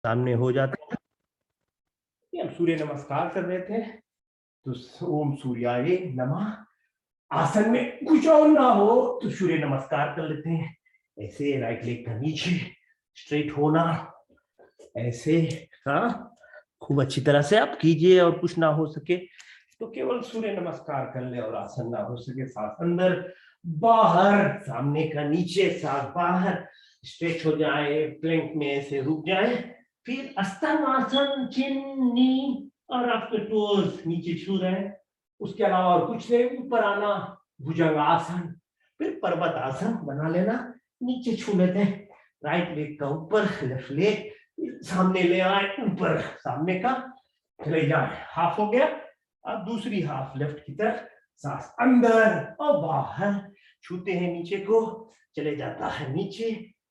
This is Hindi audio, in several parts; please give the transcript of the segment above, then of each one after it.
सामने हो जाते हैं। हम सूर्य नमस्कार कर रहे थे, तो ओम सूर्याय नमः। आसन में कुछ और ना हो तो सूर्य नमस्कार कर लेते हैं। ऐसे राइट लेग का नीचे स्ट्रेट होना, ऐसे। हाँ, खूब अच्छी तरह से आप कीजिए। और कुछ ना हो सके तो केवल सूर्य नमस्कार कर ले, और आसन ना हो सके सांस अंदर बाहर, सामने का नीचे, सांस बाहर, स्ट्रेच हो जाए, प्लैंक में ऐसे रुक जाए। फिर अष्टांगासन, चिन नी, और आपके टोज नीचे छू रहे हैं। उसके अलावा और कुछ नहीं, ऊपर आना भुजंगासन, फिर पर्वत आसन बना लेना, नीचे छू लेते हैं। राइट लेग का ऊपर, लेफ्ट लेग सामने ले आए, ऊपर सामने का चले जाए। हाफ हो गया। अब दूसरी हाफ लेफ्ट की तरफ, सांस अंदर और बाहर, छूते हैं नीचे को, चले जाता है नीचे,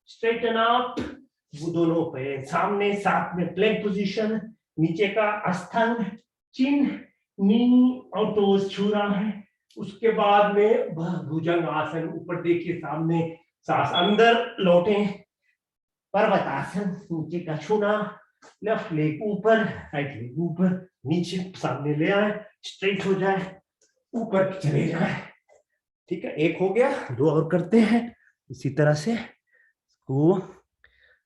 स्ट्रेटन अप, वो दोनों पैर सामने, साथ में प्लैंक पोजीशन, नीचे का अस्थंग, चिन नी और टोज छू रहा है। उसके बाद में भुजंग आसन, ऊपर देखिए सामने, सांस अंदर लौटे, पर्वत आसन, नीचे का छूना, लेफ्ट लेग ऊपर, राइट लेग ऊपर, नीचे सामने ले आए, स्ट्रेट हो जाए, ऊपर चले जाए। ठीक है, एक हो गया, दो और करते हैं इसी तरह से। वो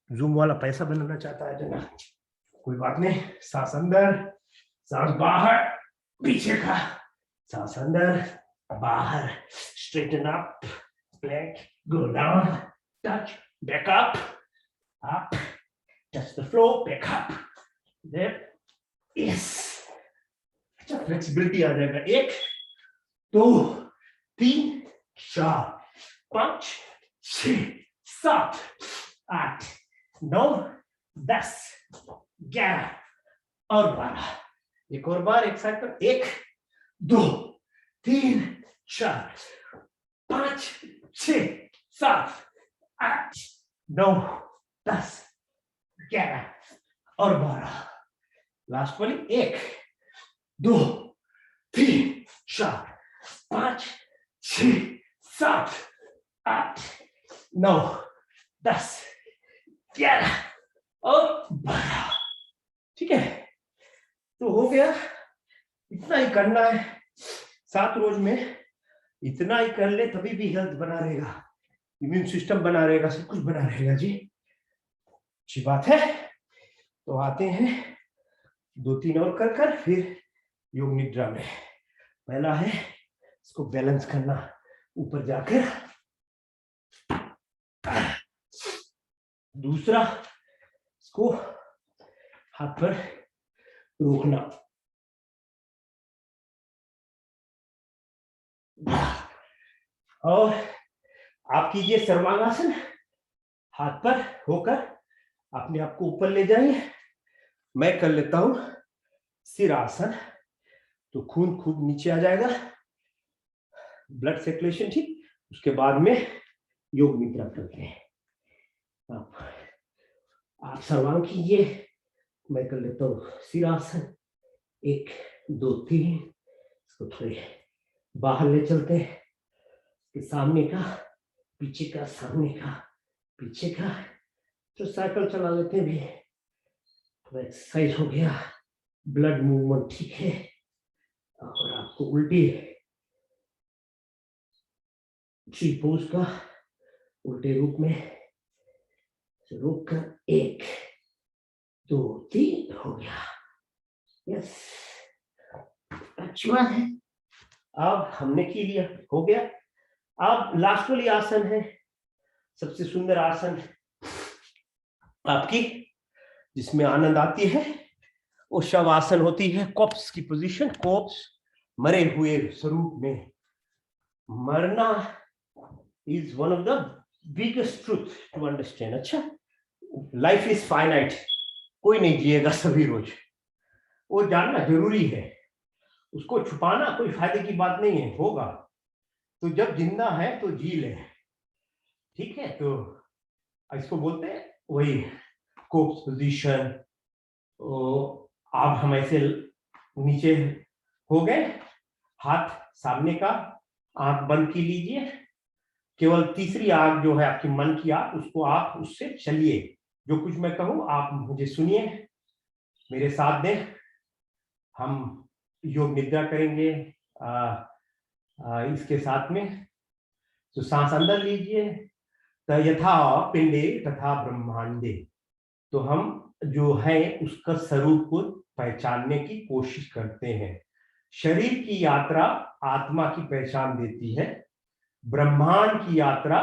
जूम वाला पैसा बनाना चाहता है जना, कोई बात नहीं। सांस अंदर, सांस बाहर, पीछे का, सांस अंदर बाहर, straighten up, plank, go down, touch, back up, touch the floor, back up, there, yes। अच्छा, फ्लेक्सिबिलिटी आ जाएगा। एक, दो, तीन, चार, पांच, छह, सात, आठ, नौ, 10, 11 और 12। एक और बार एक साइड पर, एक, दो, तीन, चार, पांच, छह, सात, आठ, नौ, 10, 11 और 12। लास्ट वाली, एक, दो, तीन, चार, पांच, छह, सात, आठ, नौ, 10, 11 और 12। ठीक है, तो हो गया। इतना ही करना है 7 रोज में। इतना ही कर ले तभी भी हेल्थ बना रहेगा, इम्यून सिस्टम बना रहेगा, सब कुछ बना रहेगा जी। अच्छी बात है। तो आते हैं 2-3 और कर फिर योग निद्रा में। पहला है इसको बैलेंस करना, ऊपर जाकर। दूसरा, इसको हाथ पर रोकना। और आप कीजिए सर्वांगासन, हाथ पर होकर अपने आप को ऊपर ले जाइए। मैं कर लेता हूं सिरासन, तो खून खूब नीचे आ जाएगा, ब्लड सर्कुलेशन ठीक। उसके बाद में योग निद्रा करते हैं। आप सर्वांग कीजिए, मैं कर लेता हूँ सिरासन। 1, 2, 3, इसको थोड़े बाहर ले चलते हैं, सामने का, पीछे का, सामने का, पीछे का। तो साइकिल चला लेते हैं भी, तो एक्सरसाइज हो गया, ब्लड मूवमेंट ठीक है। और आपको उल्टी ट्री पोज का उल्टे रूप में रोक कर, 1, 2, 3 हो गया। यस, अच्छी बात है। अब हमने की लिया, हो गया। अब लास्ट वाली आसन है, सबसे सुंदर आसन आपकी, जिसमें आनंद आती है, वो शवासन होती है, कॉप्स की पोजीशन। कॉप्स, मरे हुए स्वरूप में। मरना is one of the biggest truth to understand. अच्छा, लाइफ इज फाइनाइट, कोई नहीं जिएगा सभी रोज, वो जानना जरूरी है। उसको छुपाना कोई फायदे की बात नहीं है, होगा तो जब जिंदा है तो जी ले। ठीक है, तो इसको बोलते हैं वही कोप्स पोजीशन। अब हम ऐसे नीचे हो गए, हाथ सामने का, आंख बंद की लीजिए। केवल तीसरी आंख जो है आपकी मन की आंख, उसको आप उससे चलिए, जो कुछ मैं कहूँ आप मुझे सुनिए, मेरे साथ दें। हम योग निद्रा करेंगे इसके साथ में। तो सांस अंदर लीजिए, यथा पिंडे तथा ब्रह्मांडे। तो हम जो है उसका स्वरूप को पहचानने की कोशिश करते हैं। शरीर की यात्रा आत्मा की पहचान देती है, ब्रह्मांड की यात्रा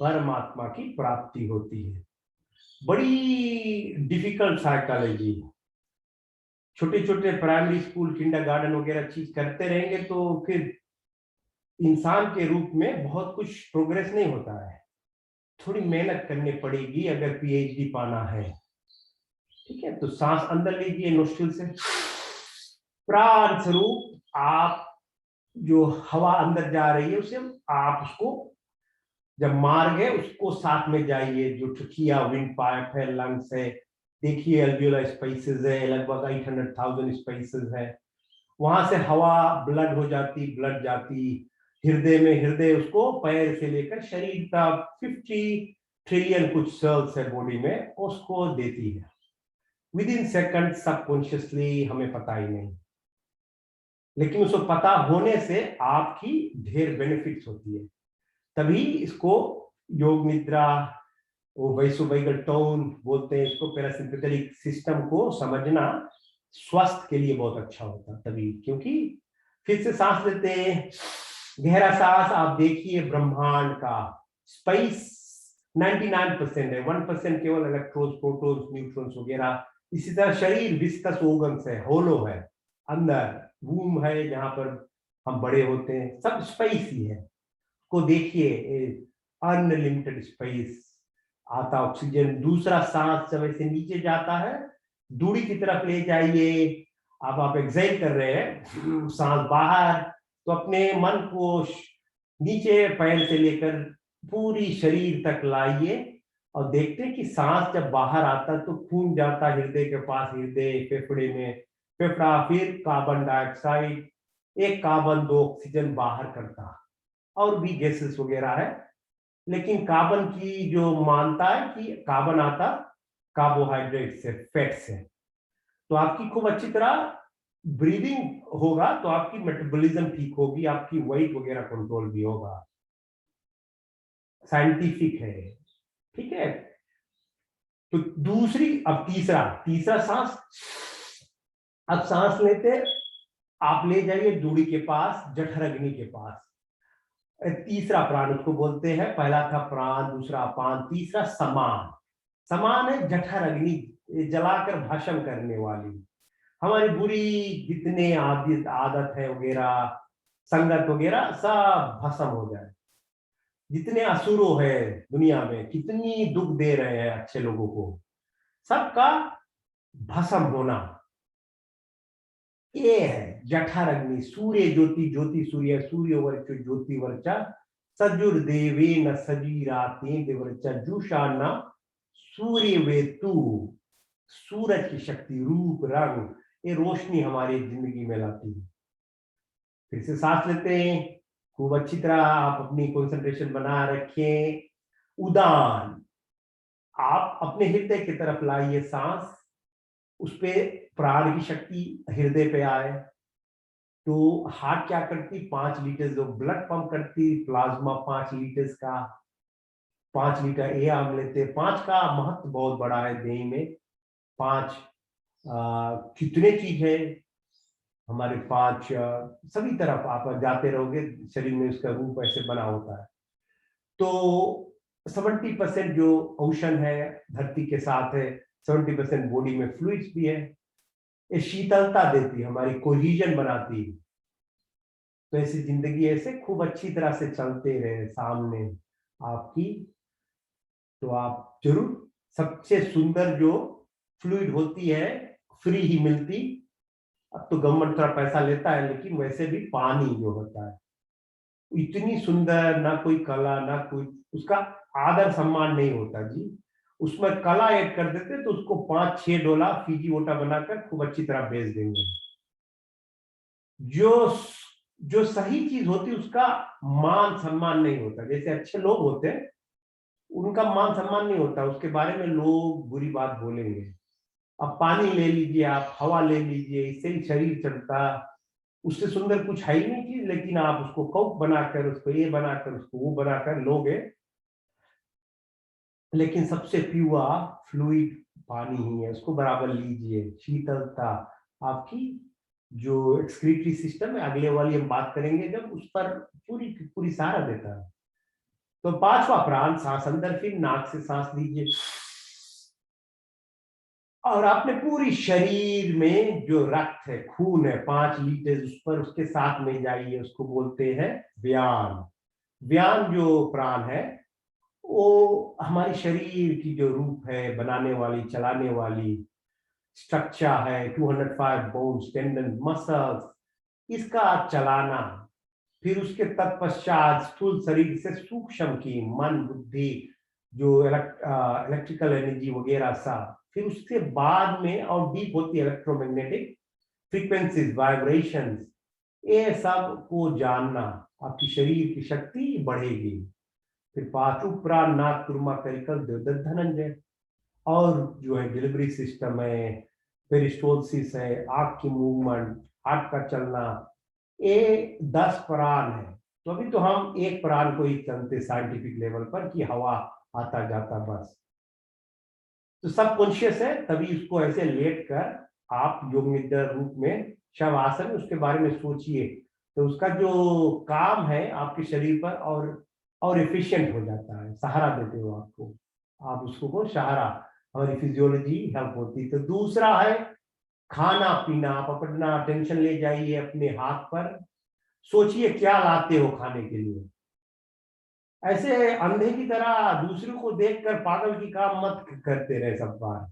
परमात्मा की प्राप्ति होती है। बड़ी डिफिकल्ट साइकोलॉजी। छोटे छोटे प्राइमरी स्कूल, किंडरगार्टन वगैरह चीज करते रहेंगे तो फिर इंसान के रूप में बहुत कुछ प्रोग्रेस नहीं होता है। थोड़ी मेहनत करनी पड़ेगी अगर पीएचडी पाना है। ठीक है, तो सांस अंदर लीजिए नोस्ट्रिल से, प्राण स्वरूप आप जो हवा अंदर जा रही है उसे आप उसको जब मार्ग है उसको साथ में जाइए। जो ट्रकिया विंड पाइप है, लंग्स है, देखिए अल्वियोलर स्पेसेस है, लगभग 800,000 स्पेसेस है। वहां से हवा ब्लड हो जाती, ब्लड जाती हृदय में, हृदय उसको पैर से लेकर शरीर का 50 ट्रिलियन कुछ सेल्स है बॉडी में, उसको देती है विद इन सेकंड, सबकॉन्शियसली, हमें पता ही नहीं। लेकिन उसको पता होने से आपकी ढेर बेनिफिट्स होती है। तभी इसको योग निद्रा, वो वैसोवैगल टोन बोलते हैं इसको, पैरासिम्पैथेटिक सिस्टम को समझना स्वास्थ्य के लिए बहुत अच्छा होता है। तभी, क्योंकि फिर से सांस लेते हैं, गहरा सांस। आप देखिए ब्रह्मांड का स्पेस 99% है, 1% केवल इलेक्ट्रॉन्स, प्रोटॉन्स, न्यूट्रॉन्स वगैरह। इसी तरह शरीर विस्कस ओर्गन्स है, होलो है, अंदर वूम है जहां पर हम बड़े होते हैं, सब स्पेस ही है। को देखिए, अनलिमिटेड स्पेस। आता ऑक्सीजन, दूसरा सांस जब ऐसे नीचे जाता है दूरी की तरफ ले जाइए। अब आप एक्सहेल कर रहे हैं, सांस बाहर, तो अपने मन को नीचे पैर से लेकर पूरी शरीर तक लाइए और देखते हैं कि सांस जब बाहर आता तो खून जाता हृदय के पास, हृदय फेफड़े में, फेफड़ा फिर कार्बन डाइऑक्साइड, एक कार्बन दो ऑक्सीजन बाहर करता। और भी गैसेस वगैरह है, लेकिन कार्बन की जो मानता है कि कार्बन आता कार्बोहाइड्रेट से, फैट से। तो आपकी खूब अच्छी तरह ब्रीदिंग होगा तो आपकी मेटाबॉलिज्म ठीक होगी, आपकी वेट वगैरह कंट्रोल भी होगा। साइंटिफिक है, ठीक है। तो दूसरी, अब तीसरा तीसरा सांस। अब सांस लेते आप ले जाइए दूड़ी के पास, जठराग्नि के पास। तीसरा प्राण उसको बोलते हैं, पहला था प्राण, दूसरा अपान, तीसरा समान। समान है जठराग्नि, जलाकर भस्म करने वाली। हमारी बुरी जितने आदत है वगैरह, संगत वगैरह, सब भस्म हो जाए। जितने असुरो है दुनिया में, कितनी दुख दे रहे हैं अच्छे लोगों को, सबका भस्म होना, ये है जठराग्नि। सूर्य ज्योति, ज्योति सूर्य, सूर्य वर्च ज्योति वर्चा, सजुर्देवे न सजीराते देवर्चा जुषा न सूर्य वेतु। सूरज की शक्ति, रूप, रंग, ये रोशनी हमारी जिंदगी में लाती है। फिर से सांस लेते हैं खूब अच्छी तरह, आप अपनी कंसंट्रेशन बना रखें। उदान, आप अपने हृदय की तरफ लाइए सांस, उस पे प्राण की शक्ति हृदय पे आए तो हार्ट क्या करती, 5 लीटर जो ब्लड पंप करती, प्लाज्मा 5 लीटर का, 5 लीटर ये हम लेते। 5 का महत्व बहुत बड़ा है देह में। 5 कितने चीज है हमारे, 5 सभी तरफ आप जाते रहोगे शरीर में, उसका रूप ऐसे बना होता है। तो 70% जो ओशन है धरती के साथ है, 70% बॉडी में फ्लूइड्स भी है। ये शीतलता देती है, हमारी कोहिजन बनाती है। तो ऐसी जिंदगी ऐसे खूब अच्छी तरह से चलते रहे सामने आपकी, तो आप जरूर, सबसे सुंदर जो फ्लूइड होती है फ्री ही मिलती। अब तो गवर्नमेंट थोड़ा पैसा लेता है, लेकिन वैसे भी पानी जो होता है इतनी सुंदर, ना कोई कला ना कोई, उसका आदर सम्मान नहीं होता जी। उसमें कला ऐड कर देते तो उसको $5-6 फीजी वोटा बनाकर खूब अच्छी तरह बेच देंगे। जो जो सही चीज होती उसका मान सम्मान नहीं होता। जैसे अच्छे लोग होते हैं उनका मान सम्मान नहीं होता, उसके बारे में लोग बुरी बात बोलेंगे। अब पानी ले लीजिए, आप हवा ले लीजिए, इससे ही शरीर चलता, उससे सुंदर कुछ है ही नहीं चीज, लेकिन आप उसको कोक बनाकर, उसको ये बनाकर, उसको वो बनाकर लोगे। लेकिन सबसे प्योर फ्लूइड पानी ही है, उसको बराबर लीजिए। शीतलता आपकी जो एक्सक्रीटरी सिस्टम है, अगले वाली हम बात करेंगे जब, उस पर पूरी पूरी सहारा देता है। तो पांचवा प्राण सांस अंदर, फिर नाक से सांस लीजिए, और आपने पूरी शरीर में जो रक्त है, खून है 5 लीटर, उस पर उसके साथ में जाइए, उसको बोलते हैं व्यान। व्यान जो प्राण है, वो हमारी शरीर की जो रूप है, बनाने वाली, चलाने वाली स्ट्रक्चर है, 205 बोन्स, टेंडन, मसल्स, इसका चलाना। फिर उसके तत्पश्चात स्थूल शरीर से सूक्ष्म की मन, बुद्धि, जो इलेक्ट्रिकल एनर्जी वगैरह सब, फिर उसके बाद में और डीप होती है इलेक्ट्रोमैग्नेटिक फ्रीक्वेंसीज, वाइब्रेशंस, ये सब को जानना, आपकी शरीर की शक्ति बढ़ेगी। फिर पांचू प्राण नाक, कुर्मा, करिकल, देवदत्त, धनंजय, और जो है डिलीवरी सिस्टम है, पेरिस्टोलसिस है, आंख की मूवमेंट, हार्ट का चलना, ये 10 प्राण है। तो अभी तो हम एक प्राण को ही चलते साइंटिफिक लेवल पर कि हवा आता जाता बस। तो सब कॉन्शियस है, तभी उसको ऐसे लेट कर आप योग निद्रा रूप में शवासन, उसके बारे में सोचिए, तो उसका जो काम है आपके शरीर पर और एफिशिएंट हो जाता है, सहारा देते हो आपको, आप उसको को सहारा, हमारी फिजियोलॉजी हेल्प होती है। तो दूसरा है खाना पीना, आप अपना टेंशन ले जाइए अपने हाथ पर, सोचिए क्या लाते हो खाने के लिए, ऐसे अंधे की तरह दूसरों को देखकर पागल की काम मत करते रहे सब बार।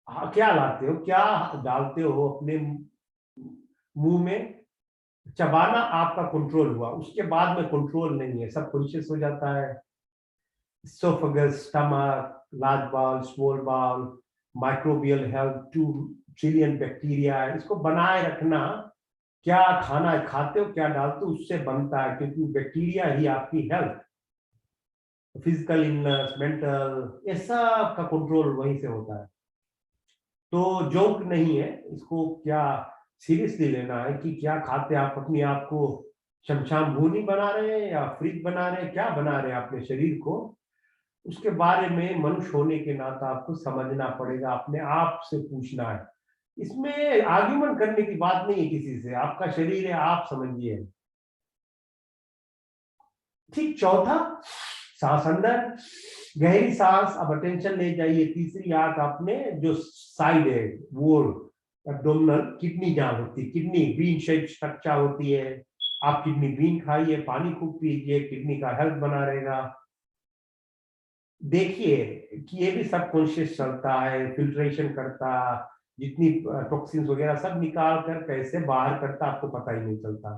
हाँ, क्या लाते हो, क्या डालते हो अपने मुंह में, चबाना आपका कंट्रोल हुआ, उसके बाद में कंट्रोल नहीं है, सब कॉन्शियस हो जाता है। esophagus, stomach, large bowel, small bowel, microbial health, 2 trillion bacteria, इसको बनाए रखना। क्या खाना खाते हो, क्या डालते हो, उससे बनता है, क्योंकि बैक्टीरिया ही आपकी हेल्थ, फिजिकल इलनेस, मेंटल, ये सब का कंट्रोल वहीं से होता है। तो जोक नहीं है, इसको क्या सीरियसली लेना है कि क्या खाते आप, अपने आप को शमशान भूनी बना रहे हैं या फ्रिज बना रहे हैं, क्या बना रहे हैं अपने शरीर को, उसके बारे में मनुष्य होने के नाते आपको समझना पड़ेगा, अपने आप से पूछना है। इसमें आर्ग्यूमेंट करने की बात नहीं है किसी से, आपका शरीर है, आप समझिए। ठीक, चौथा सांस अंदर, गहरी सांस, अब अटेंशन ले जाइए, तीसरी आंख आपने जो साइड है वो एब्डोमिनल, किडनी जहां होती है, किडनी बीन शेप स्ट्रक्चर होती है, आप किडनी बीन खाइए, पानी खूब पीजिए, किडनी का हेल्थ बना रहेगा। देखिए कि ये भी सब कॉन्शियस चलता है, फिल्ट्रेशन करता, जितनी टॉक्सिन्स वगैरह सब निकाल कर कैसे बाहर करता, आपको पता ही नहीं चलता।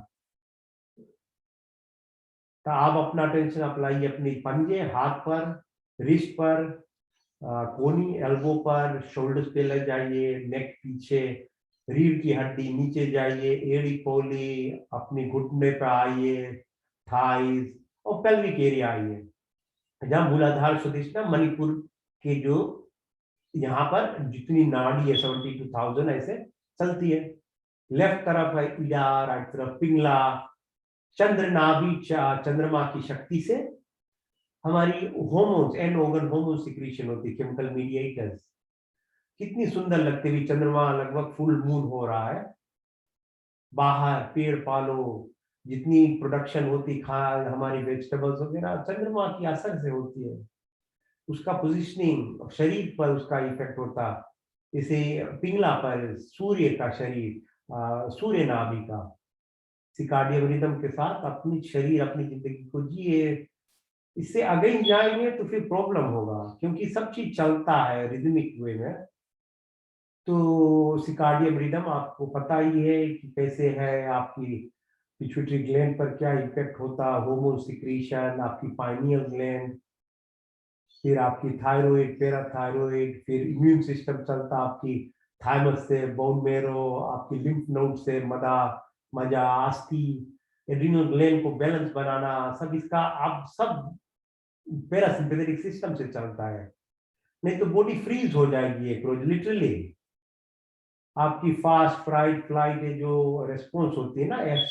तो आप अपना टेंशन अप्लाई अपनी पंजे, हाथ पर, रिस्ट पर, कोनी, एल्बो पर, शोल्डर्स पे लग जाइए, नेक पीछे, रीढ़ की हड्डी नीचे जाइए, एड़ी पोली, अपनी घुटने पे आइए, थाइस और पेल्विक एरिया आइए, जहां मूलाधार सुधिष्णा मणिपुर के जो यहाँ पर जितनी नाड़ी है 72,000 ऐसे चलती है। लेफ्ट तरफ है इडा, राइट तरफ पिंगला। चंद्र नाभि चंद्रमा की शक्ति से हमारी होमोन्स, एंड ऑर्गन होमोन सिक्रीशन होती है, केमिकल मीडिएटर्स, कितनी सुंदर लगती है। चंद्रमा लगभग फुल मून हो रहा है, बाहर पेड़ पालो, जितनी प्रोडक्शन होती खाद हमारी वेजिटेबल्स वगैरह चंद्रमा की असर से होती है। उसका पोजिशनिंग शरीर पर उसका इफेक्ट होता, इसे पिंगला पर सूर्य का शरीर, सूर्य नाभि का, सिकार्डियन रिदम के साथ अपनी शरीर अपनी जिंदगी को जिए। इससे अगेंस्ट जाएंगे तो फिर प्रॉब्लम होगा, क्योंकि सब चीज चलता है रिदमिक वे में। तो सिकार्डियन रिदम आपको पता ही है कि कैसे है, आपकी पिट्यूटरी ग्लैंड पर क्या इफेक्ट होता, हार्मोन सिक्रीशन, आपकी पाइनियल ग्लैंड, फिर आपकी थायराइड, पैराथायराइड, फिर इम्यून सिस्टम चलता आपकी थाइमस से, बोन मेरो, आपकी लिम्फ नोड से, मदा, मजा, अस्थि, एड्रिनल ग्लैंड को बैलेंस बनाना, सब इसका आप सब पैरासिम्पैथेटिक सिस्टम से चलता है, नहीं तो बॉडी फ्रीज हो जाएगी एक रोज लिटरली। आपकी फास्ट फ्राइट फ्लाइट है जो रेस्पॉन्स होती है ना एफ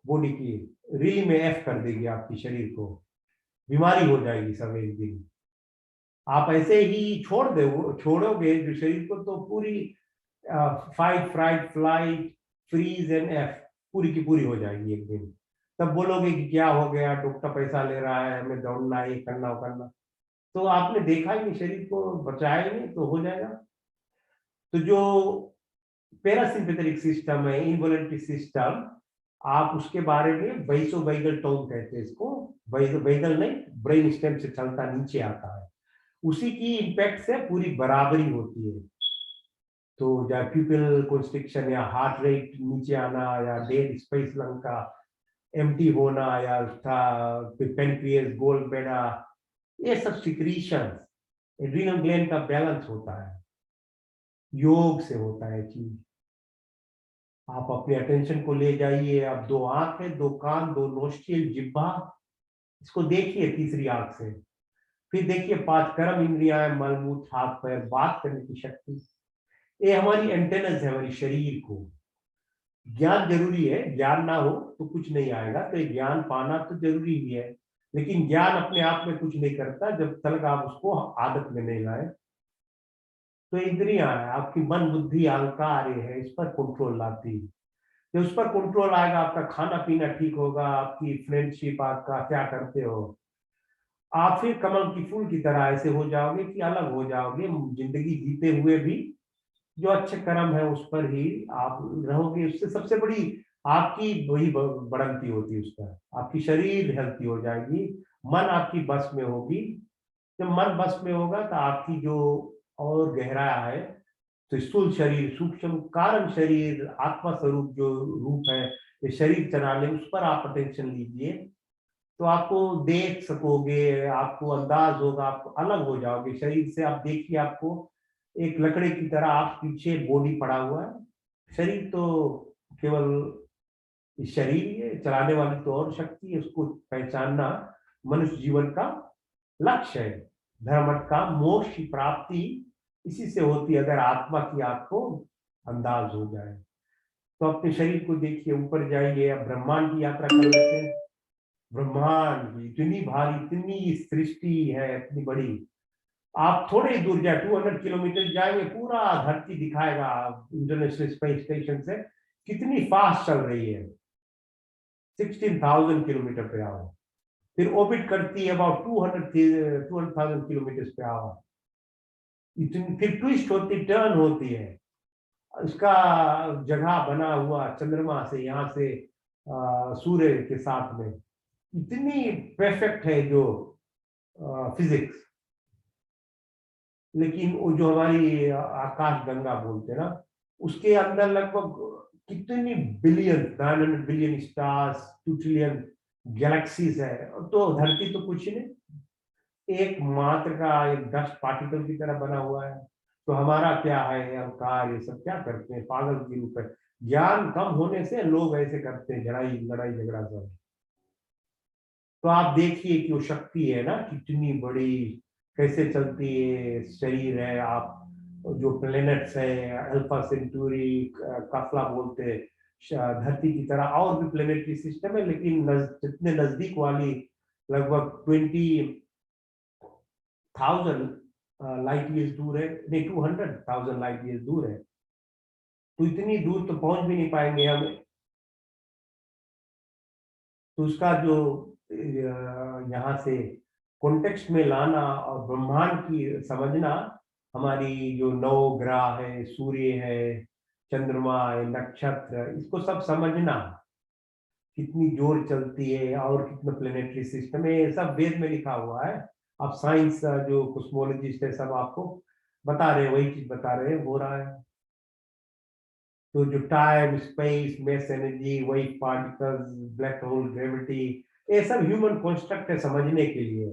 बॉडी की, रिली में एफ कर देगी आपकी शरीर को, बीमारी हो जाएगी सब एक दिन। आप ऐसे ही छोड़ोगे जो शरीर को, तो पूरी fight fright flight freeze and F पूरी की पूरी हो जाएगी एक दिन। तब बोलोगे कि क्या हो गया, डॉक्टर पैसा ले रहा है, हमें दौड़ना है, ये करना वो करना। तो आपने देखा ही नहीं, शरीर को बचाया ही नहीं, तो हो जाएगा। तो जो पैरासिम्पैथेटिक सिस्टम है, इनवॉलंटरी सिस्टम, आप उसके बारे में वैगल टोन कहते हैं इसको। वैगल नहीं, ब्रेन स्टेम से चलता नीचे आता है, उसी की इम्पैक्ट से पूरी बराबरी होती है। तो या प्यूपिल कंस्ट्रिक्शन या हार्ट रेट नीचे आना या डेड स्पेस लंग का एम्प्टी होना या उसका पेनक्रियास गोल बेड़ा, ये सब सिक्रीशन, एड्रिनल ग्लैंड का बैलेंस होता है, योग से होता है चीज। आप अपने अटेंशन को ले जाइए, आप दो आंख है, दो कान, दो नोस्ट्रिल, जिह्वा, इसको देखिए तीसरी आंख से। फिर देखिए पांच कर्म इंद्रियां, मलमूत्र, हाथ पैर, बात करने की शक्ति, ये हमारी एंटेनस है हमारी शरीर को। ज्ञान जरूरी है, ज्ञान ना हो तो कुछ नहीं आएगा, तो ज्ञान पाना तो जरूरी ही है, लेकिन ज्ञान अपने आप में कुछ नहीं करता जब तक आप उसको आदत में नहीं लाए। तो इंद्रियां है आपकी, मन बुद्धि अहंकार ये है, इस पर कंट्रोल लाती है। जब उस पर कंट्रोल आएगा, आपका खाना पीना ठीक होगा, आपकी फ्रेंडशिप, आपका क्या करते हो, आप फिर कमल की फूल की तरह ऐसे हो जाओगे कि अलग हो जाओगे, जिंदगी जीते हुए भी जो अच्छे कर्म है उस पर ही आप रहोगे। उससे सबसे बड़ी आपकी वही बढ़ंती होती है उसका, आपकी शरीर हेल्थी हो जाएगी, मन आपकी बस में होगी। जब मन बस में होगा तो आपकी जो और गहरा है, तो स्थूल शरीर, सूक्ष्म कारण शरीर, आत्मा स्वरूप जो रूप है, ये शरीर चलाने, उस पर आप अटेंशन लीजिए, तो आपको देख सकोगे, आपको अंदाज होगा, आप अलग हो जाओगे शरीर से। आप देखिए, आपको एक लकड़ी की तरह आप पीछे बॉडी पड़ा हुआ है, शरीर तो केवल शरीर ही है, चलाने वाली तो और शक्ति है, उसको पहचानना मनुष्य जीवन का लक्ष्य है। धर्म अर्थ का मोक्ष की प्राप्ति इसी से होती है, अगर आत्मा की आपको अंदाज हो जाए। तो अपने शरीर को देखिए, ऊपर जाइए, अब ब्रह्मांड की यात्रा कर लेते हैं। ब्रह्मांड की इतनी भारी, इतनी सृष्टि है, इतनी बड़ी, आप थोड़े ही दूर जाए, 200 किलोमीटर जाएंगे, पूरा धरती दिखाएगा इंटरनेशनल स्पेस स्टेशन से, कितनी फास्ट चल रही है, 16,000 किलोमीटर पे आवर। फिर ऑर्बिट करती है अबाउट 200,000 किलोमीटर पे आवर। इतनी फिर ट्विस्ट होती, टर्न होती है, उसका जगह बना हुआ चंद्रमा से, यहाँ से सूर्य के साथ में, इतनी परफेक्ट है जो फिजिक्स। लेकिन वो जो हमारी आकाश गंगा बोलते हैं ना, उसके अंदर लगभग कितनी billion, 900 billion stars, 2 trillion galaxies है। तो धरती तो कुछ नहीं, एक मात्र का एक डस्ट पार्टिकल की तरह बना हुआ है। तो हमारा क्या है, अहंकार, ये सब क्या करते हैं, पागल के रूप में। ज्ञान कम होने से लोग ऐसे करते हैं, लड़ाई लड़ाई झगड़ा सब। तो आप देखिए कि वो शक्ति है ना कितनी बड़ी, कैसे चलती है, शरीर है, आप जो प्लेनेट्स है, अल्फा सेंटूरी, काफला बोलते हैं, धरती की तरह और भी प्लेनेटरी सिस्टम है, लेकिन जितने नजदीक वाली लगभग 20,000 लाइट ईयर्स दूर है, नहीं 200,000 लाइट ईयर्स दूर है। तो इतनी दूर तो पहुंच भी नहीं पाएंगे हम। तो उसका जो यहाँ से कॉन्टेक्स्ट में लाना और ब्रह्मांड की समझना, हमारी जो नौ ग्रह है, सूर्य है, चंद्रमा है, नक्षत्र, इसको सब समझना, कितनी जोर चलती है और कितना प्लेनेटरी सिस्टम है, ये सब वेद में लिखा हुआ है। अब साइंस जो कॉस्मोलॉजिस्ट है सब आपको बता रहे हैं, वही चीज बता रहे हैं, हो रहा है। तो जो time space mess energy, wave particles, black hole, gravity, ये सब ह्यूमन कॉन्स्ट्रक्ट है समझने के लिए।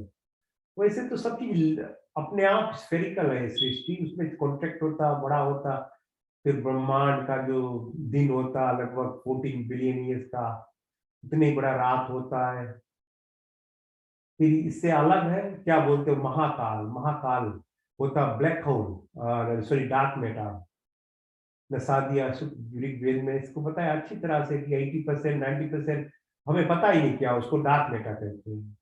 वैसे तो सब चीज अपने आप स्फेरिकल है सृष्टि, उसमें कॉन्ट्रैक्ट होता, बड़ा होता। फिर ब्रह्मांड का जो दिन होता लगभग 14 बिलियन ईयर्स का, इतनी बड़ा रात होता है। फिर इससे अलग है, क्या बोलते हो, महाकाल। महाकाल होता black hole, sorry dark matter. Nasadiya Rigveda में इसको बताया अच्छी तरह से कि 80% 90% हमें पता ही नहीं क्या उसको डार्क मैटर कहते हैं।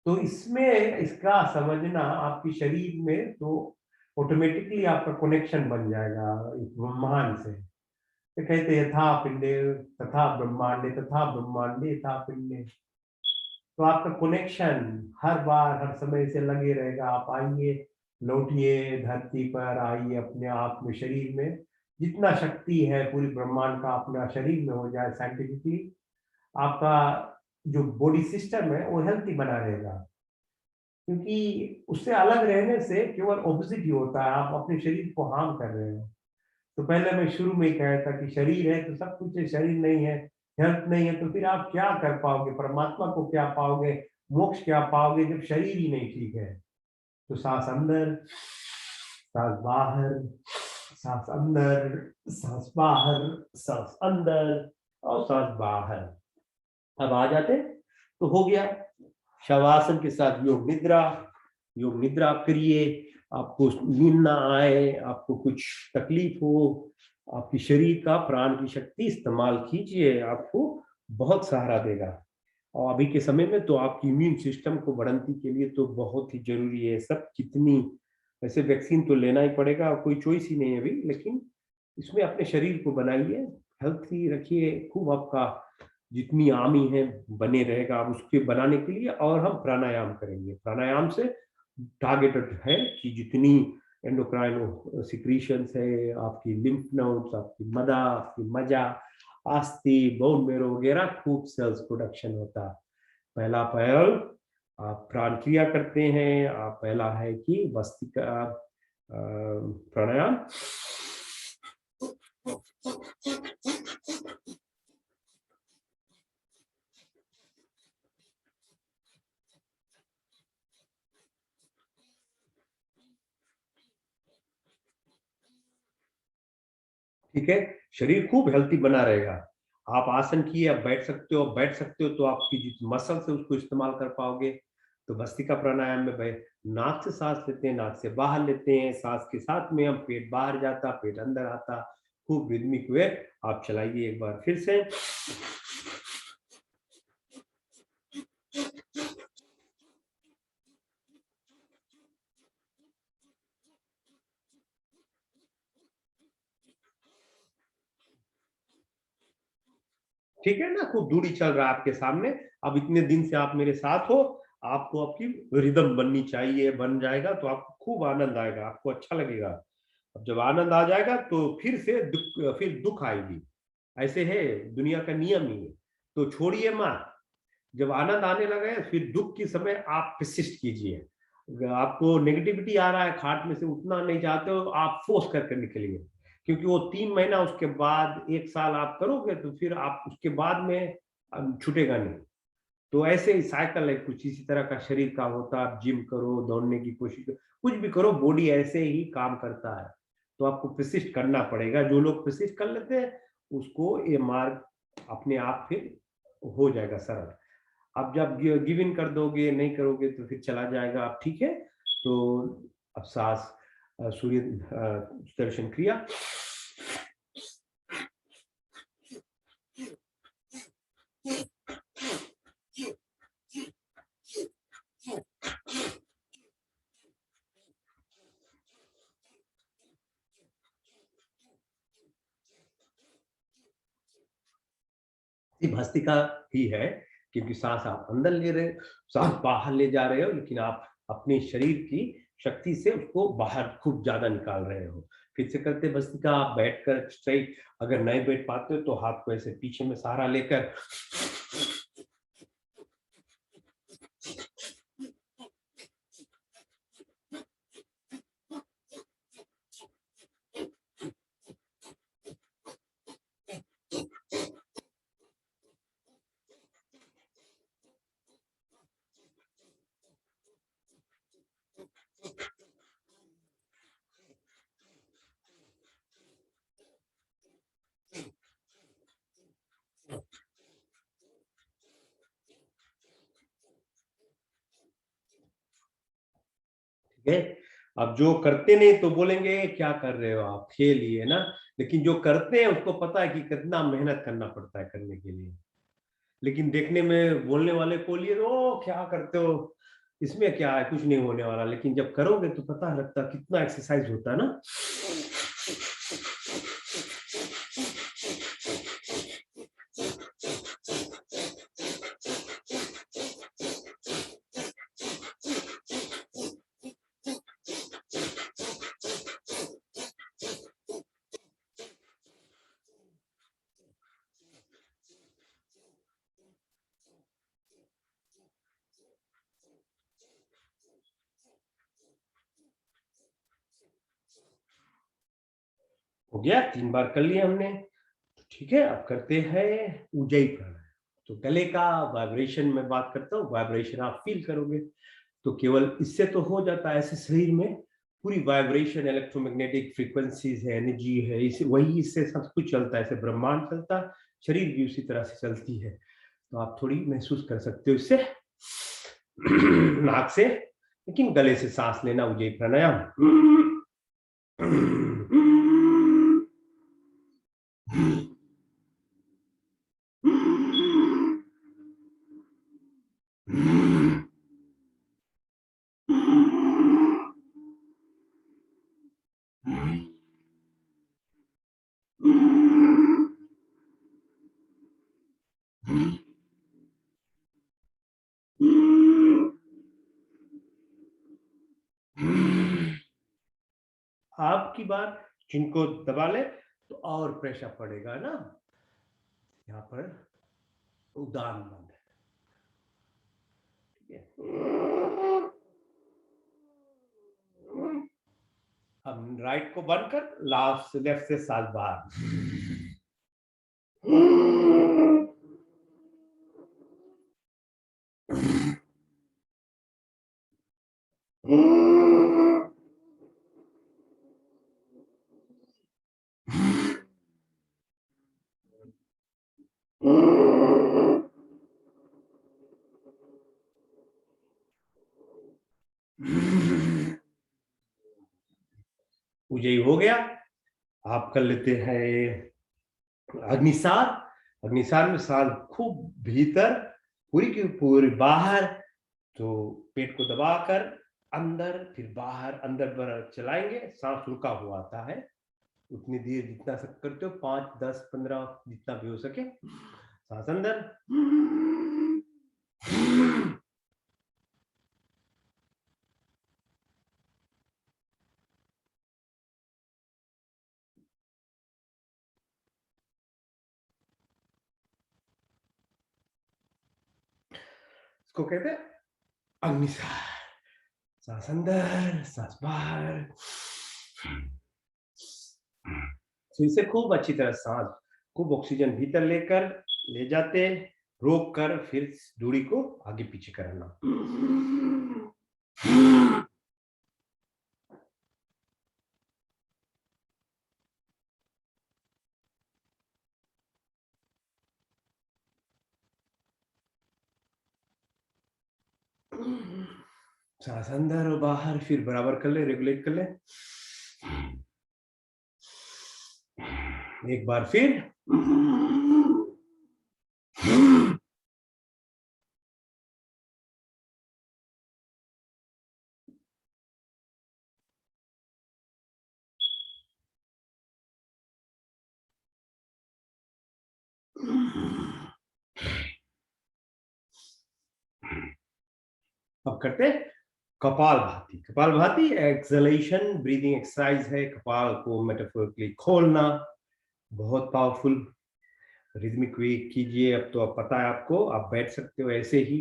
तो इसमें इसका समझना आपकी शरीर में, तो ऑटोमेटिकली आपका कनेक्शन बन जाएगा इस ब्रह्मांड से। तो कहते हैं यथा पिंडे तथा ब्रह्मांडे, तथा ब्रह्मांडे यथा पिंडे। तो आपका कनेक्शन हर बार हर समय से लगे रहेगा। आप आइए, लौटिए धरती पर, आइए अपने आप में, शरीर में जितना शक्ति है पूरी ब्रह्मांड का अपना शरीर में हो जाए साइंटिफिकली। आपका जो बॉडी सिस्टम है वो हेल्थी बना रहेगा, क्योंकि उससे अलग रहने से केवल ऑपोजिट ही होता है, आप अपने शरीर को हार्म कर रहे हो। तो पहले मैं शुरू में ही कहा था कि शरीर है तो सब कुछ है, शरीर नहीं है, हेल्थ नहीं है, तो फिर आप क्या कर पाओगे, परमात्मा को क्या पाओगे, मोक्ष क्या पाओगे जब शरीर ही नहीं ठीक है। तो सांस अंदर, सांस बाहर, सांस अंदर, सांस बाहर, सांस अंदर और सांस बाहर। अब आ जाते तो हो गया। शवासन के साथ योग निद्रा। योग निद्रा करिए, आपको नींद ना आए, आपको कुछ तकलीफ हो, आपकी शरीर का प्राण की शक्ति इस्तेमाल कीजिए, आपको बहुत सहारा देगा। और अभी के समय में तो आपकी इम्यून सिस्टम को बढ़ाने के लिए तो बहुत ही जरूरी है सब। कितनी वैसे वैक्सीन तो लेना ही पड़ेगा, कोई चॉइस ही नहीं है अभी, लेकिन इसमें अपने शरीर को बनाइए, हेल्थी रखिए खूब। आपका जितनी आर्मी है बने रहेगा आप उसके बनाने के लिए। और हम प्राणायाम करेंगे। प्राणायाम से टारगेटेड है कि जितनी एंडोक्राइन सिक्रीशंस है, आपकी लिम्फ नोड्स, आपकी मदा, आपकी मजा, अस्थि, बोन मेरो वगैरह खूब सेल्स प्रोडक्शन होता है। पहला पहल आप प्राण क्रिया करते हैं। आप पहला है कि वस्तिका प्राणायाम। ठीक है, शरीर खूब हेल्थी बना रहेगा। आप आसन किए, आप बैठ सकते हो, बैठ सकते हो तो आपकी जिस मसल से उसको इस्तेमाल कर पाओगे। तो भस्त्रिका प्राणायाम में भाई नाक से सांस लेते हैं, नाक से बाहर लेते हैं, सांस के साथ में हम पेट बाहर जाता, पेट अंदर आता, खूब रिदमिक वे। आप चलाइए एक बार फिर से। ठीक है ना, खूब दूरी चल रहा है आपके सामने। अब इतने दिन से आप मेरे साथ हो, आपको आपकी रिदम बननी चाहिए, बन जाएगा तो आपको खूब आनंद आएगा, आपको अच्छा लगेगा। अब जब आनंद आ जाएगा तो फिर से दुख आएगी। ऐसे है, दुनिया का नियम ही है। तो छोड़िए मत। जब आनंद आने लगा है फिर दुख के समय आप प्रशिष्ट कीजिए। आपको नेगेटिविटी आ रहा है, खाट में से उठना नहीं चाहते हो, आप फोर्स करके निकलिए। क्योंकि वो 3 महीना, उसके बाद 1 साल आप करोगे तो फिर आप उसके बाद में छूटेगा नहीं। तो ऐसे ही साइकिल है, कुछ इसी तरह का शरीर का होता है। आप जिम करो, दौड़ने की कोशिश करो, कुछ भी करो, बॉडी ऐसे ही काम करता है। तो आपको प्रशिष्ट करना पड़ेगा। जो लोग प्रशिष्ट कर लेते हैं उसको ये मार्ग अपने आप फिर हो जाएगा सरल। आप जब गिव इन कर दोगे, नहीं करोगे तो फिर चला जाएगा। आप ठीक है। तो अब सांस, सूर्य दर्शन क्रिया। भस्त्रिका ही है, क्योंकि सांस आप अंदर ले रहे हो, सांस बाहर ले जा रहे हो, लेकिन आप अपने शरीर की शक्ति से उसको बाहर खूब ज्यादा निकाल रहे हो। फिर से करते भस्त्रिका। आप बैठकर स्ट्रेट, अगर नहीं बैठ पाते हो तो हाथ को ऐसे पीछे में सहारा लेकर ठीक है। अब जो करते नहीं तो बोलेंगे क्या कर रहे हो आप, खेल लिए ना, लेकिन जो करते हैं उसको पता है कि कितना मेहनत करना पड़ता है करने के लिए। लेकिन देखने में बोलने वाले को लिए ओ क्या करते हो, इसमें क्या है, कुछ नहीं होने वाला, लेकिन जब करोगे तो पता लगता कितना एक्सरसाइज होता है ना। हो गया, 3 बार कर लिया हमने। ठीक है, अब करते हैं ऊंचाई प्राणायाम। तो गले का वाइब्रेशन में बात करता हूँ, वाइब्रेशन आप फील करोगे। तो केवल इससे तो हो जाता है, ऐसे शरीर में पूरी वाइब्रेशन, इलेक्ट्रोमैग्नेटिक फ्रीक्वेंसीज है, एनर्जी है, इसे वही इससे सब कुछ चलता है, ऐसे ब्रह्मांड चलता है, शरीर भी उसी तरह से चलती है। तो आप थोड़ी महसूस कर सकते हो इससे नाक से, लेकिन गले से सांस लेना, ऊंचाई प्राणायाम। आपकी बात, जिनको दबा ले तो और प्रेशर पड़ेगा ना, यहाँ पर उदान बंद है। ठीक है, हम राइट को बंद कर लास्ट लेफ्ट से 7 बार। मुझे हो गया। आप कर लेते हैं अग्निसार। अग्निसार में सांस खूब भीतर, पूरी की पूरी बाहर, तो पेट को दबाकर अंदर फिर बाहर, अंदर बाहर चलाएंगे, सांस रुका हुआ आता है। उतनी देर जितना सब करते हो, 5 10 15 जितना भी हो सके, सांस अंदर, इसको कहते हैं अग्निसार। सांस अंदर, सांस बाहर, फिर से खूब अच्छी तरह सांस, खूब ऑक्सीजन भीतर लेकर ले जाते, रोक कर फिर दूरी को आगे पीछे करना। सांस अंदर और बाहर, फिर बराबर कर ले, रेगुलेट कर ले। एक बार फिर, अब करते कपाल भाती। कपाल भाती एक्सलेशन ब्रीदिंग एक्सरसाइज है, कपाल को मेटाफोरिकली खोलना, बहुत पावरफुल। रिदमिक वे कीजिए। अब तो अब पता है आपको, आप बैठ सकते हो ऐसे ही,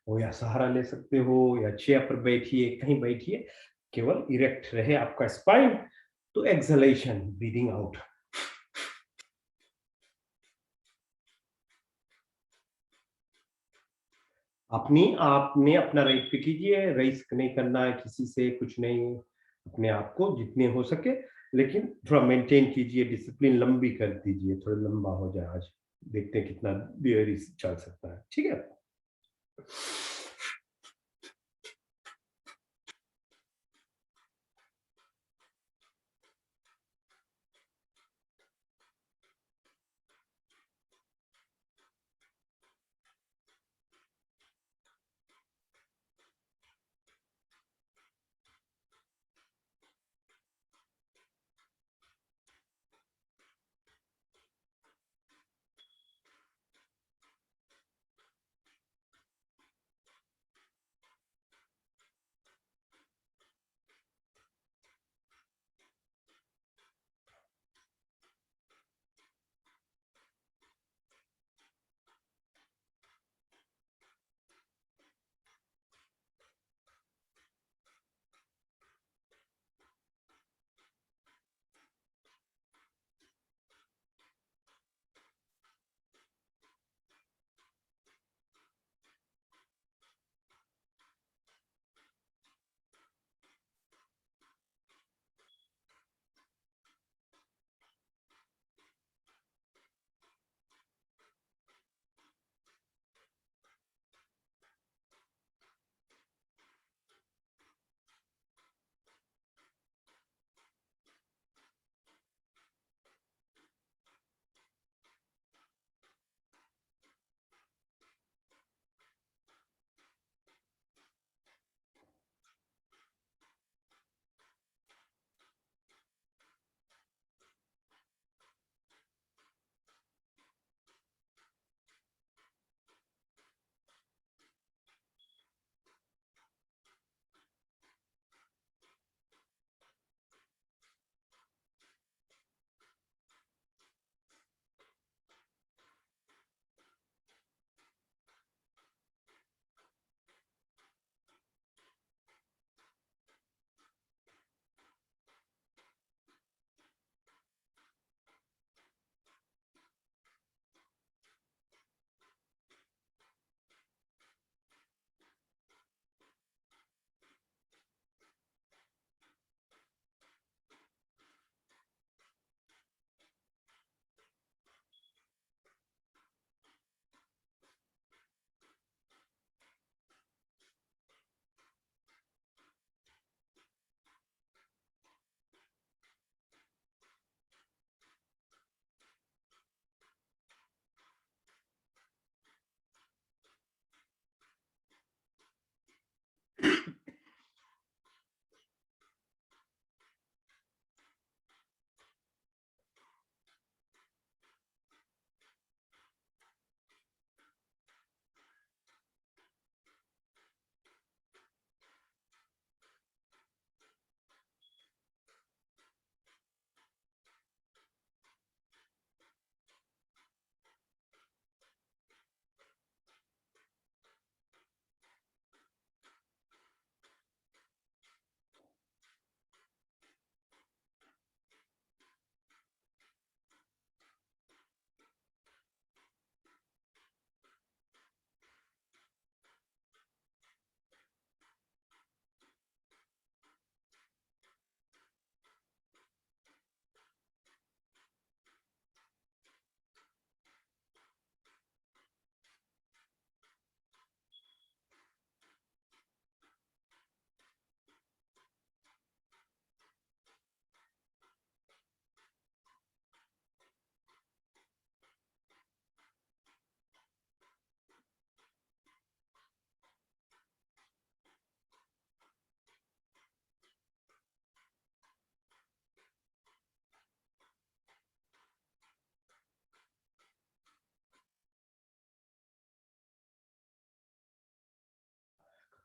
हो या सहारा ले सकते हो, या चेयर पर बैठिए, कहीं बैठिए, केवल इरेक्ट रहे आपका स्पाइन। तो एक्सलेशन ब्रीदिंग आउट। अपनी आपने अपना राइट पे कीजिए, रिस्क नहीं करना है किसी से, कुछ नहीं, अपने आप को जितने हो सके, लेकिन थोड़ा मेंटेन कीजिए, डिसिप्लिन लंबी कर दीजिए, थोड़ा लंबा हो जाए आज, देखते हैं कितना देर चल सकता है। ठीक है,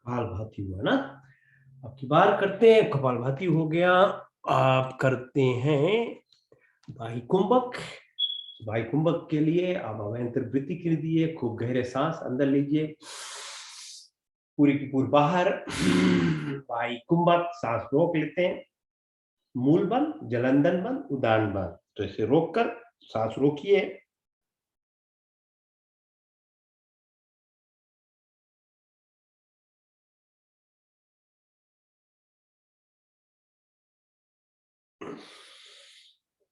कपालभाति हुआ ना। अब की बार करते हैं, कपालभाति हो गया। आप करते हैं वायुकुंभक। वायुकुंभक के लिए आप अभ्यंतर वृत्ति कीजिए, खूब गहरे सांस अंदर लीजिए, पूरी की पूरी बाहर। वायुकुंभक, सांस रोक लेते हैं, मूल बंद, जलंधर बंद, उदान बंद। तो इसे रोककर सांस रोकिए।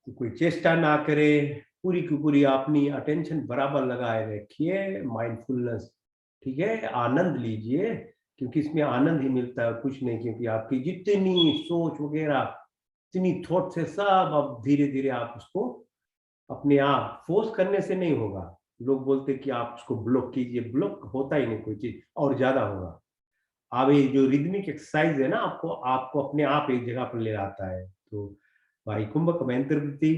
कोई चेष्टा ना करे, पूरी की पूरी अपनी अटेंशन बराबर लगाए रखिए, माइंडफुलनेस। ठीक है, आनंद लीजिए, क्योंकि इसमें आनंद ही मिलता है, कुछ नहीं। क्योंकि आपकी जितनी सोच वगैरह, जितनी थॉट है, सब अब धीरे धीरे आप उसको अपने आप फोर्स करने से नहीं होगा। लोग बोलते कि आप उसको ब्लॉक कीजिए, ब्लॉक होता ही नहीं कोई चीज, और ज्यादा होगा। अब ये जो रिदमिक एक्सरसाइज है ना, आपको आपको अपने आप एक जगह पर ले आता है। तो भाई कुंभक अभ्यंतर वृत्ति,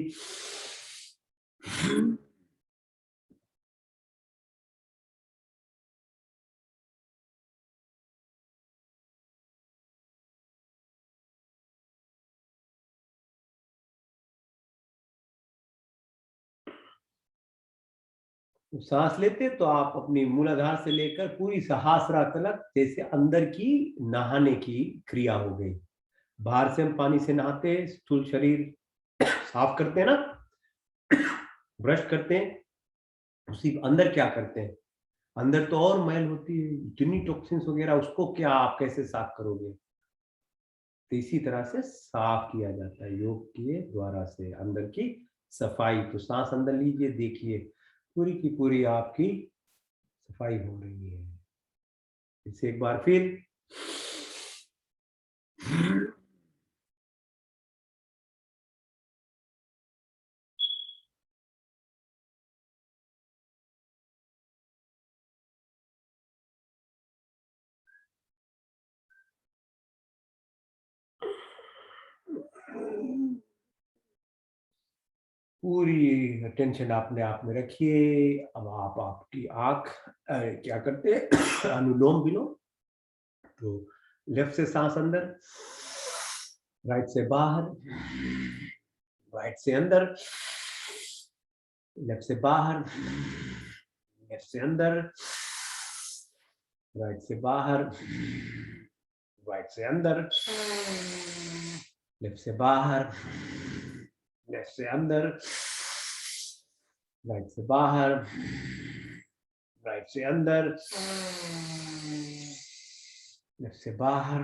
सांस लेते तो आप अपनी मूलाधार से लेकर पूरी सहस्रार तक, जैसे अंदर की नहाने की क्रिया हो गई। बाहर से हम पानी से नहाते, स्थूल शरीर साफ करते हैं ना, ब्रश करते हैं। उसी अंदर क्या करते हैं, अंदर तो और मैल होती है, इतनी टॉक्सिन्स वगैरह, उसको क्या आप कैसे साफ करोगे। तो इसी तरह से साफ किया जाता है योग के द्वारा से अंदर की सफाई। तो सांस अंदर लीजिए, देखिए पूरी की पूरी आपकी सफाई हो रही है। इसे एक बार फिर, पूरी अटेंशन अपने आप में रखिए। अब आप आपकी आंख क्या करते हैं, अनुलोम विलोम। तो लेफ्ट से सांस अंदर, राइट से बाहर, राइट से अंदर, लेफ्ट से बाहर, लेफ्ट से अंदर, राइट से बाहर, राइट से अंदर, लेफ्ट से बाहर, लेफ्ट से अंदर, राइट से बाहर, राइट से अंदर, लेफ्ट से बाहर,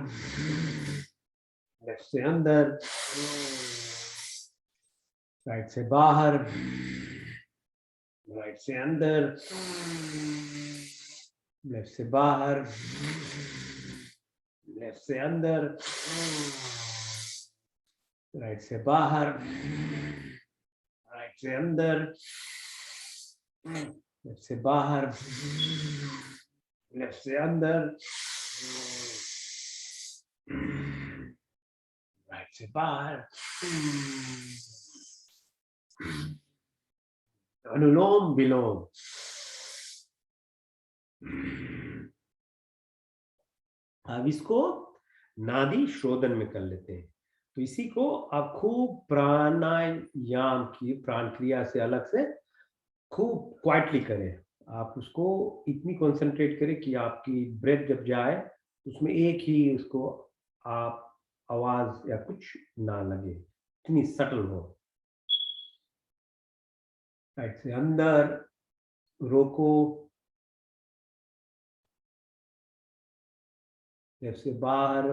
लेफ्ट से अंदर, राइट से बाहर, राइट से अंदर, लेफ्ट से बाहर, लेफ्ट से अंदर, राइट से बाहर, राइट से अंदर, लेफ्ट से बाहर, लेफ्ट से अंदर, राइट से बाहर। अनुलोम विलोम। अब इसको नादी शोधन में कर लेते हैं। तो इसी को आप खूब प्राणायाम की प्राण क्रिया से अलग से खूब क्वाइटली करें। आप उसको इतनी कंसंट्रेट करें कि आपकी ब्रेथ जब जाए, उसमें एक ही उसको आप आवाज या कुछ ना लगे, इतनी सटल हो। राइट से अंदर रोको, लेफ्ट से बाहर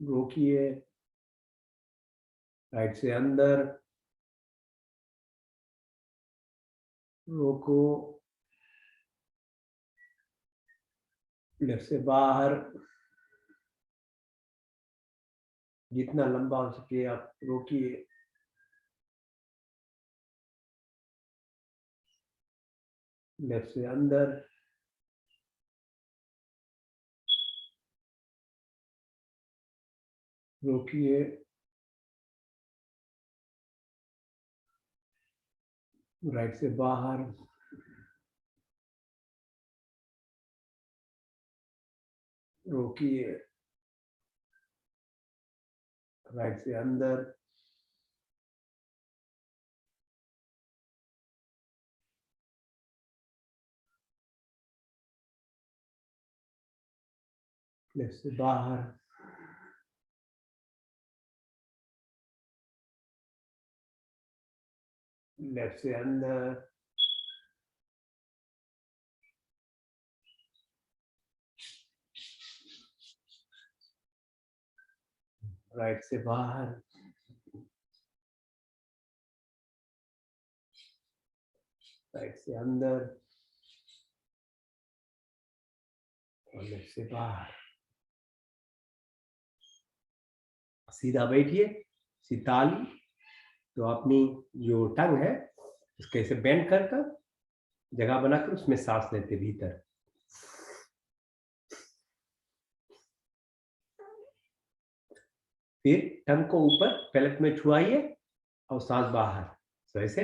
रोकिए, राइट से अंदर रोको, लेफ्ट से बाहर, जितना लंबा हो सके आप रोकिए, लेफ्ट से अंदर, रोकिए, राइट से बाहर, रोकिए, राइट से अंदर, लेफ्ट से बाहर, लेफ्ट से अंदर, राइट से बाहर, राइट से अंदर और लेफ्ट से बाहर। सीधा बैठिए, सीताली। तो अपनी जो टंग है उसके ऐसे बेंड कर जगह बनाकर उसमें सांस लेते भीतर, फिर टंग को ऊपर पैलेट में छुआइए और सांस बाहर। तो ऐसे